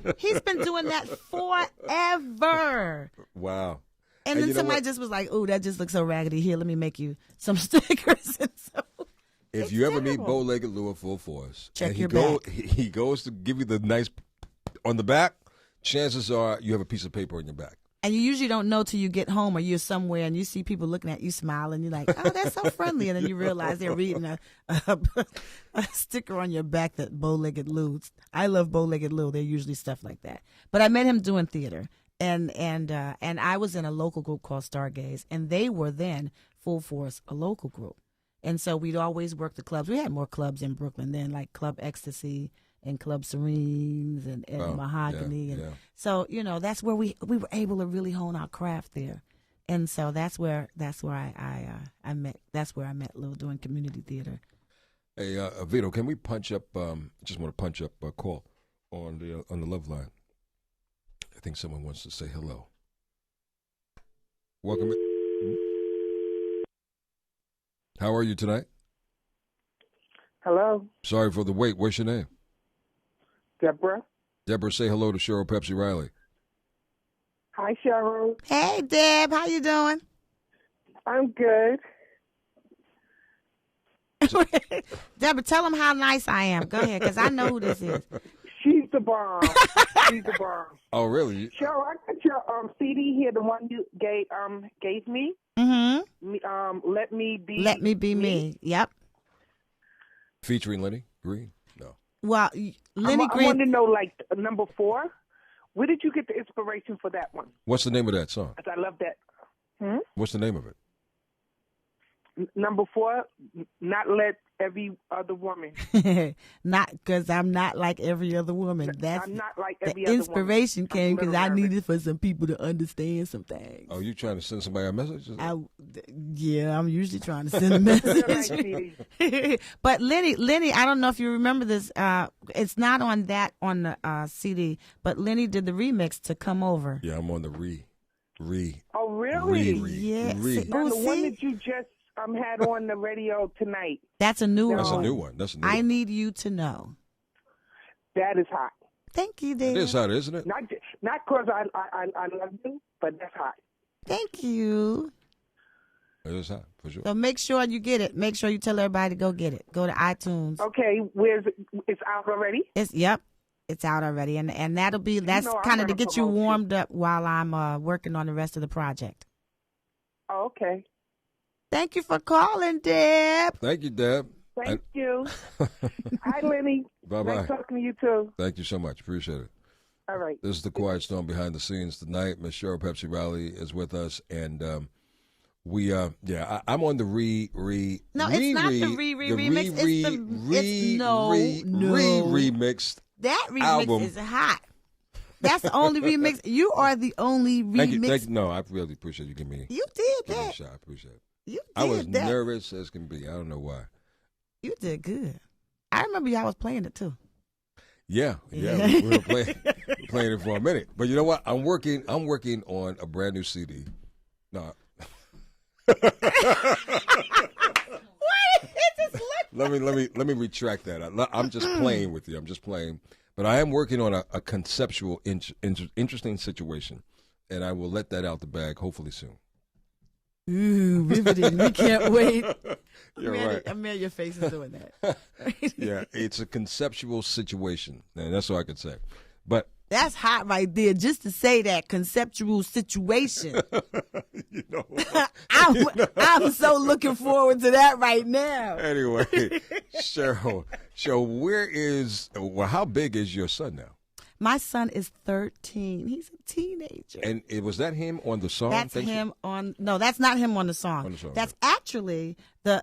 him. He's been doing that forever. Wow. And And then you know somebody what? just was like, "Ooh, that just looks so raggedy. Here, let me make you some stickers." And so, If it's you ever meet terrible. Bow-Legged Lou at full force, Check and your back. he goes to give you the nice on the back, chances are you have a piece of paper on your back. And you usually don't know till you get home or you're somewhere and you see people looking at you smiling. You're like, "Oh, that's so friendly." And then you realize they're reading a sticker on your back that Bow-Legged Lou. I love Bow-Legged Lou. They're usually stuff like that. But I met him doing theater. And I was in a local group called Stargaze, and they were then full force a local group. And so we'd always work the clubs. We had more clubs in Brooklyn then, like Club Ecstasy and Club Serenes and Oh, Mahogany. yeah, and yeah. so, that's where we were able to really hone our craft there. And so that's where I met Lou doing community theater. Hey, Vito, can we punch up? Just want to punch up a call on the love line. I think someone wants to say hello. Welcome. How are you tonight? Hello, Sorry for the wait. What's your name? Deborah. Deborah, say hello to Cheryl Pepsii Riley. Hi, Cheryl. Hey, Deb, how you doing? I'm good. Deborah, tell them how nice I am. Go ahead, because I know who this is. She's the bomb. She's the bomb. Oh, really? Cheryl, I got your CD here, the one you gave me. Mm-hmm. Let me be. Let me be me. Yep. Featuring Lenny Green? No. Well, Lenny I Green. want to know, like, number 4. Where did you get the inspiration for that one? What's the name of that song? 'Cause I love that. What's the name of it? Number 4, not let every other woman. Not because I'm not like every other woman. That's I'm not like the every other woman. inspiration came I'm because little I nervous. needed for some people to understand some things. Oh, you trying to send somebody a message? Yeah, I'm usually trying to send a Nice message. CD. But Lenny, I don't know if you remember this. It's not on the CD, but Lenny did the remix to "Come Over." Yeah, I'm on the re. Oh, really? Yeah, Re. see- Now, the one see? that you just had on the radio tonight. That's a new one. That's a new one. That's a new I one. need you to know. That is hot. Thank you, It Dave. is hot, isn't it? Not because I love you, but that's hot. Thank you. It is hot, for sure. So make sure you get it. Make sure you tell everybody to go get it. Go to iTunes. Okay, it's out already? It's out already, and that's I'm kind of to gonna get you promote you. warmed up while I'm working on the rest of the project. Oh, okay. Thank you for calling, Deb. Thank you, Deb. Thank you. Hi, Lenny. Bye-bye. Nice talking to you, too. Thank you so much. Appreciate it. All right. This is the Quiet Storm behind the scenes tonight. Miss Cheryl Pepsii Riley is with us, and I'm on the re. No, it's not the remix. It's remixed. That remix album. is hot. That's the only remix. You are the only remix. Thank you. No, I really appreciate you giving me You did a that. shot. I appreciate it. You did I was that. nervous as can be. I don't know why. You did good. I remember y'all was playing it too. Yeah, we were playing it for a minute. But you know what? I'm working on a brand new CD. No. Let me retract that. I'm just playing with you. I'm just playing. But I am working on a conceptual, interesting situation, and I will let that out the bag hopefully soon. Ooh, riveting. We can't wait. You're right. I'm mad your face is doing that. Yeah, it's a conceptual situation, and that's all I can say. But That's hot right there. Just to say that conceptual situation. you know, I'm so looking forward to that right now. anyway, Cheryl, how big is your son now? My son is 13. He's a teenager. And was that him on the song? That's him on. No, that's not him on the song. On the song, That's actually the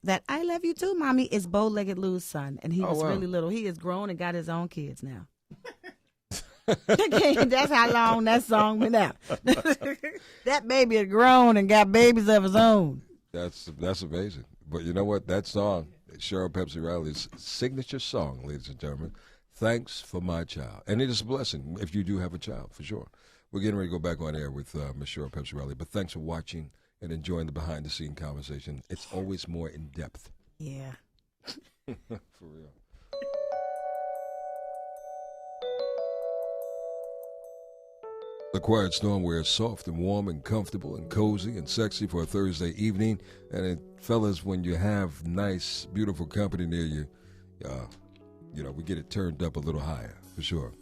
that "I Love You Too, Mommy" is Bow-Legged Lou's son, and he Oh, was wow. really little. He is grown and got his own kids now. That's how long that song been out. That baby is grown and got babies of his own. That's amazing. But you know what? That song, Cheryl Pepsii Riley's signature song, ladies and gentlemen. Thanks for my child, and it is a blessing if you do have a child, for sure. We're getting ready to go back on air with Miss Cheryl Pepsii, but thanks for watching and enjoying the behind-the-scene conversation. It's always more in-depth. Yeah. For real. The Quiet Storm, where it's soft and warm and comfortable and cozy and sexy for a Thursday evening. And fellas, when you have nice, beautiful company near you, we get it turned up a little higher, for sure.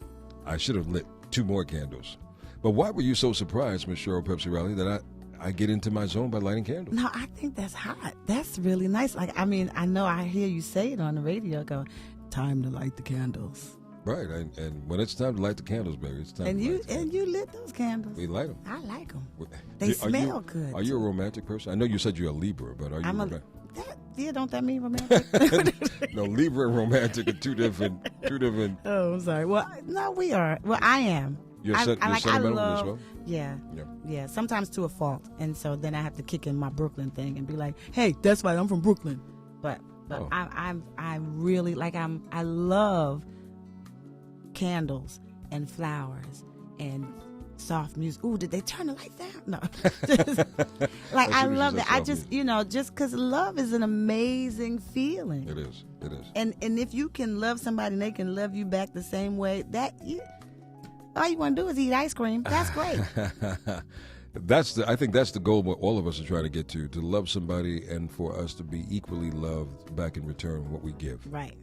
I should have lit 2 more candles. But why were you so surprised, Miss Cheryl Pepsii, that I get into my zone by lighting candles? No, I think that's hot. That's really nice. Like, I mean, I know I hear you say it on the radio, go, time to light the candles. Right, and when it's time to light the candles, baby, it's time to light the candles. And you lit those candles. We light them. I like them. They smell good. Are you a romantic person? I know you said you're a Libra, but are you romantic? Don't that mean romantic? No, Libra and romantic are two different. Oh, I'm sorry. Well, no, we are. Well, I am. You're sentimental as well? Yeah. Sometimes to a fault. And so then I have to kick in my Brooklyn thing and be like, hey, that's right, I'm from Brooklyn. But I'm really, like, I love candles and flowers and soft music. Ooh, did they turn the lights down? No. Like, I love that. I just, just because love is an amazing feeling. It is. And if you can love somebody and they can love you back the same way, all you want to do is eat ice cream. That's great. I think that's the goal what all of us are trying to get to love somebody and for us to be equally loved back in return what we give. Right.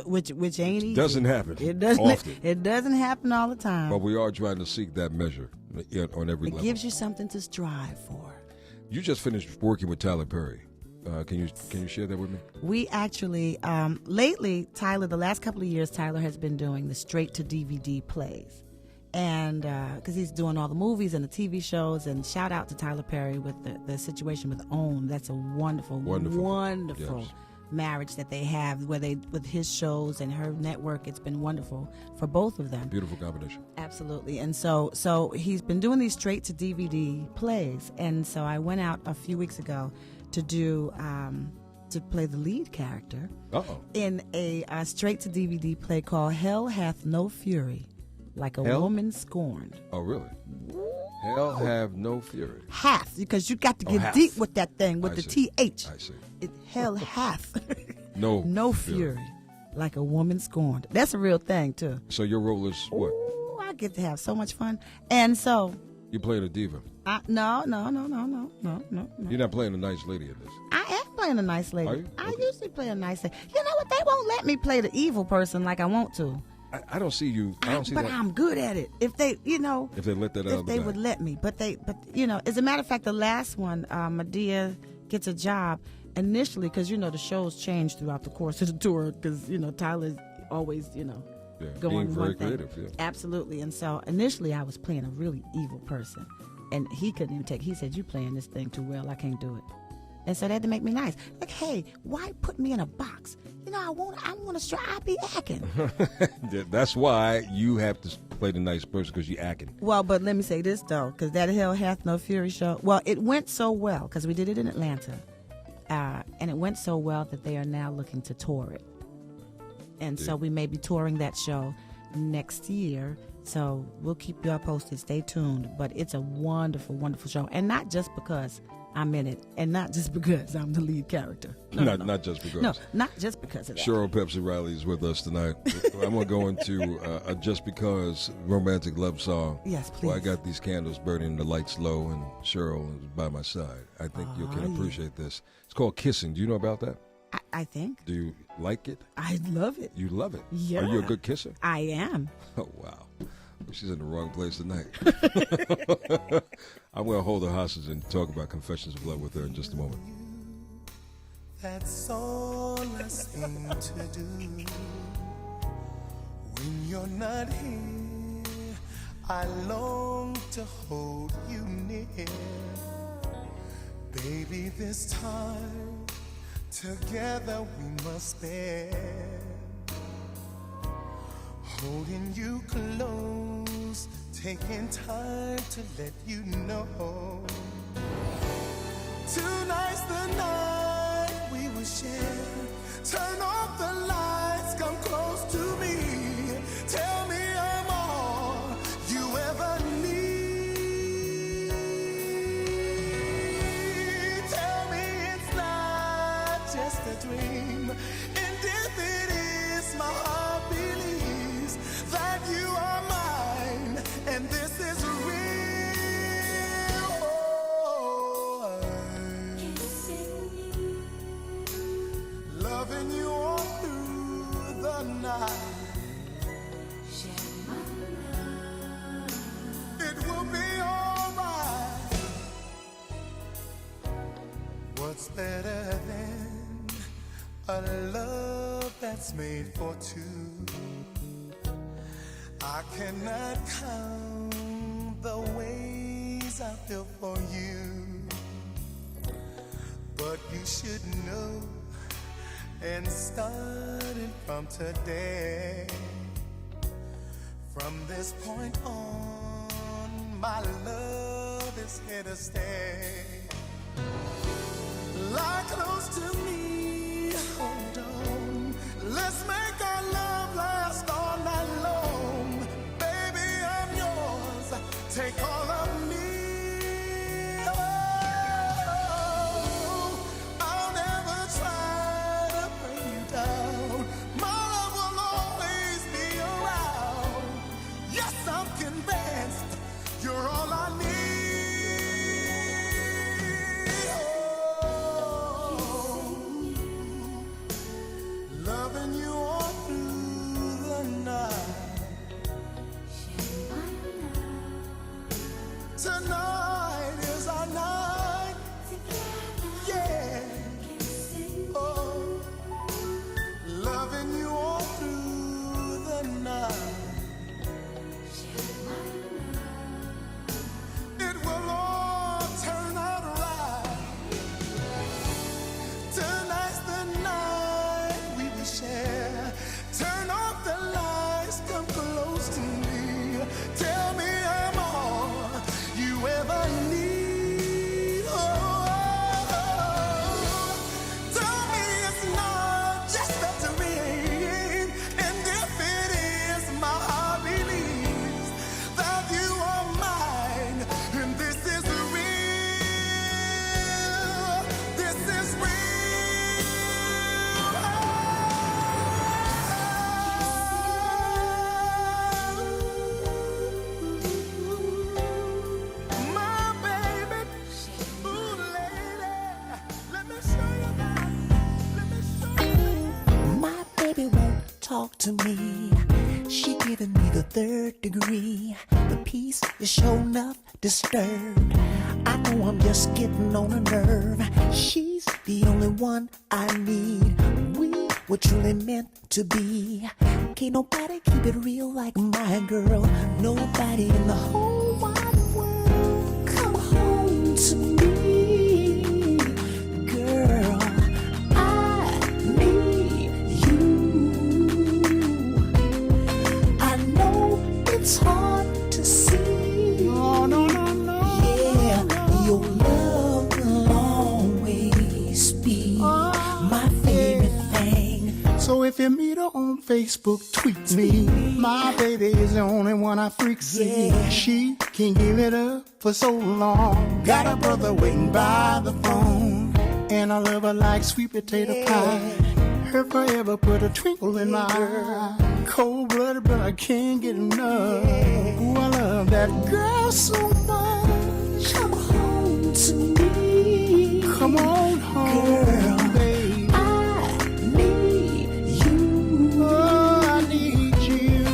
Which ain't easy. Doesn't happen. It doesn't often. It doesn't happen all the time. But we are trying to seek that measure on every level. It gives you something to strive for. You just finished working with Tyler Perry. Can you share that with me? We actually lately, Tyler, the last couple of years, Tyler has been doing the straight to DVD plays, and because he's doing all the movies and the TV shows. And shout out to Tyler Perry with the situation with OWN. That's a wonderful. Yes. Marriage that they have with his shows and her network. It's been wonderful for both of them. Beautiful combination. Absolutely. And so he's been doing these straight to DVD plays, and so I went out a few weeks ago to do to play the lead character in a straight to DVD play called Hell Hath No Fury, like a woman scorned. Oh, really? Hell have no fury. Hath, because you got to get deep with that thing, with the TH. I see. Hell hath no fury, like a woman scorned. That's a real thing, too. So your role is what? Ooh, I get to have so much fun. And so... You playing a diva? No. You're not playing a nice lady in this. I am playing a nice lady. Are you? I usually play a nice lady. You know what? They won't let me play the evil person like I want to. I don't see you. I don't see but that. I'm good at it. If they, if they let that out, if they would let me. But as a matter of fact, the last one, Medea Gets a Job. Initially, because the shows change throughout the course of the tour. Because Tyler's always going being very one creative. thing. Yeah. Absolutely. And so initially, I was playing a really evil person, and he couldn't even take. He said, "You playing this thing too well. I can't do it." And so they had to make me nice. Like, hey, why put me in a box? I want to strive. I be acting. That's why you have to play the nice person, because you acting. Well, but let me say this, though, because that Hell Hath No Fury show, well, it went so well, because we did it in Atlanta, and it went so well that they are now looking to tour it. And so we may be touring that show next year. So we'll keep you all posted. Stay tuned. But it's a wonderful, wonderful show. And not just because I'm in it, and not just because I'm the lead character. Not just because. No, not just because of that. Cheryl Pepsii is with us tonight. I'm going to go into a Just Because romantic love song. Yes, please. Well, I got these candles burning, the lights low, and Cheryl is by my side. I think you can appreciate this. It's called Kissing. Do you know about that? I think. Do you like it? I love it. You love it? Yeah. Are you a good kisser? I am. Oh, wow. She's in the wrong place tonight. I'm going to hold her hostage and talk about Confessions of Love with her in just a moment. That's all I seem to do. When you're not here, I long to hold you near. Baby, this time together we must spend. Holding you close, taking time to let you know. Tonight's the night we will share. Turn off the lights, come close to me. Tell me I'm all you ever need. What's better than a love that's made for two? I cannot count the ways I feel for you, but you should know, and starting from today, from this point on, my love is here to stay. Lie close to me, hold on. Let's make our love last all night long. Baby, I'm yours. Take all of me. Oh, I'll never try to bring you down. My love will always be around. Yes, I'm convinced you're all I need. Loving you all through the night. Tonight is our night. Yeah. Oh. Loving you all through the night. It will all turn out right. Tonight's the night we will share. Turn off the lights, come close to me. Tell me I'm all you ever need. Oh, tell me it's not just a dream. And if it is, my heart believes that you are mine. And this is real. This is real. My baby, ooh lady, let me show you that. Let me show you that. My baby won't talk to me. She giving me the third degree. The peace is sure enough disturbed. I know I'm just getting on a nerve. She's the only one I need. We were truly meant to be. Can't nobody keep it real like my girl. Nobody in the whole wide world. Come home to me, girl. I need you. I know it's hard to see. No, no, no, no. Yeah, your love will always be my favorite thing. So if you meet her on Facebook, tweet me. My baby is the only one I freak see. Yeah. She can't give it up for so long. Got a brother waiting by the phone, and I love her like sweet potato pie. Her forever put a twinkle in my eye. Cold blooded, but I can't get enough. Ooh, I love that girl so much. Come home to me. Come on home, Girl. baby. I need you. Oh, I need you.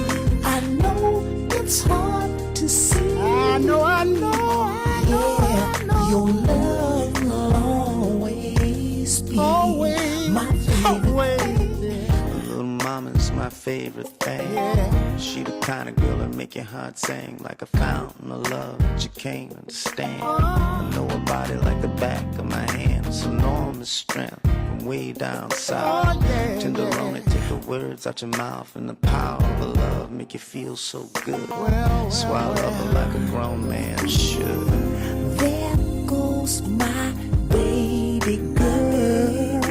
I know it's hard to see. I know, I know, I know, I Yeah, know. your love will always be Always, my favorite always. Little mama's my favorite thing. Yeah. She the kind of girl that make your heart sing like a fountain of love that you can't understand. I know her body like the back of my hand. It's enormous strength from way down south. Oh, yeah, Tenderoni, yeah. take the words out your mouth, and the power of her love make you feel so good. Well, So I love her like a grown man should. There goes my baby girl.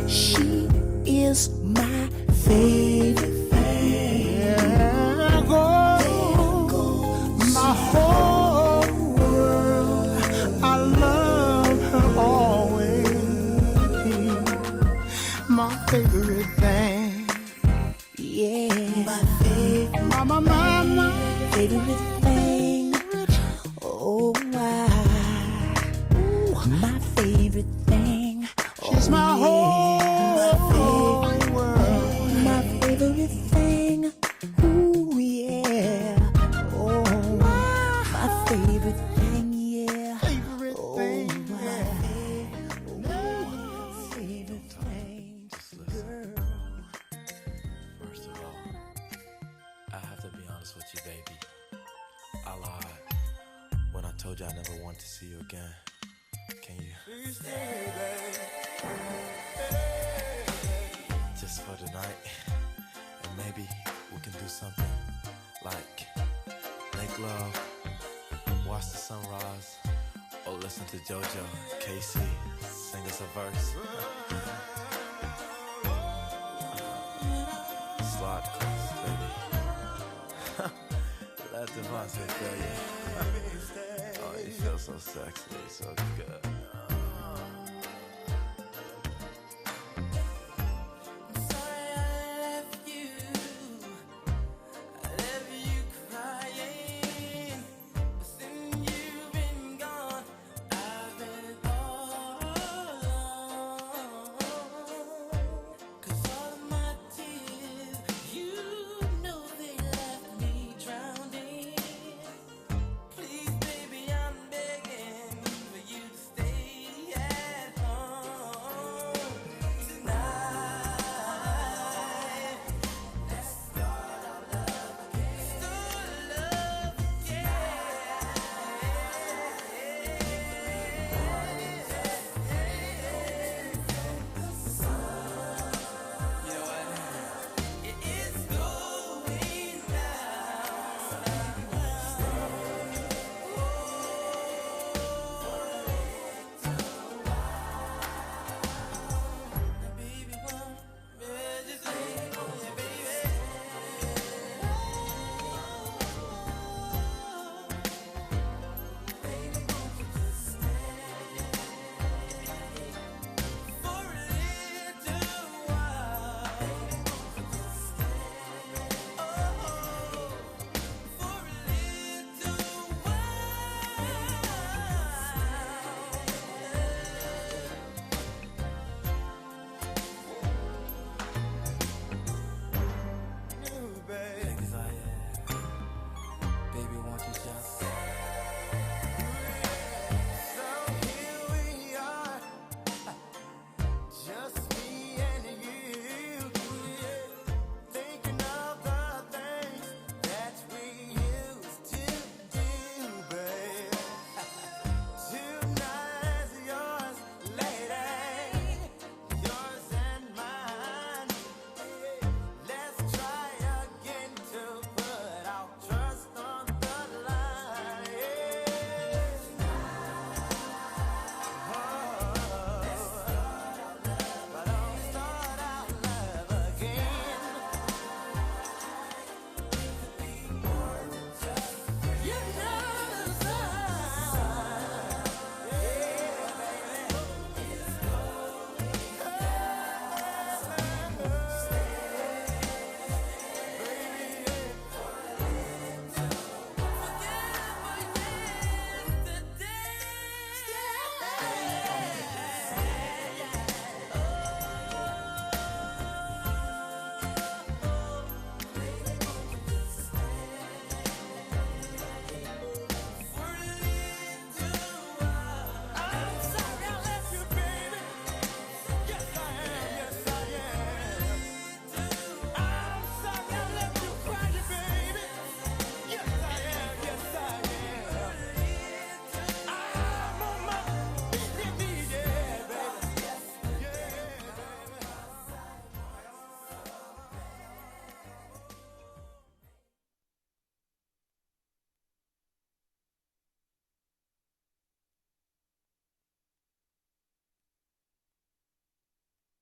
She is my favorite thing. there goes my whole world. I love her always. My favorite thing. Yeah, my favorite, My. favorite thing. Oh, my favorite thing. She's my whole world. My favorite thing. Ooh, yeah. Oh, my favorite thing, yeah. Favorite Oh, thing. my Yeah. favorite again. Can you? Just for tonight, and maybe we can do something like make love, watch the sunrise, or listen to JoJo, KC, sing us a verse. Slide across, baby. Let Devontae feel you. Oh, you feel so sexy, so good.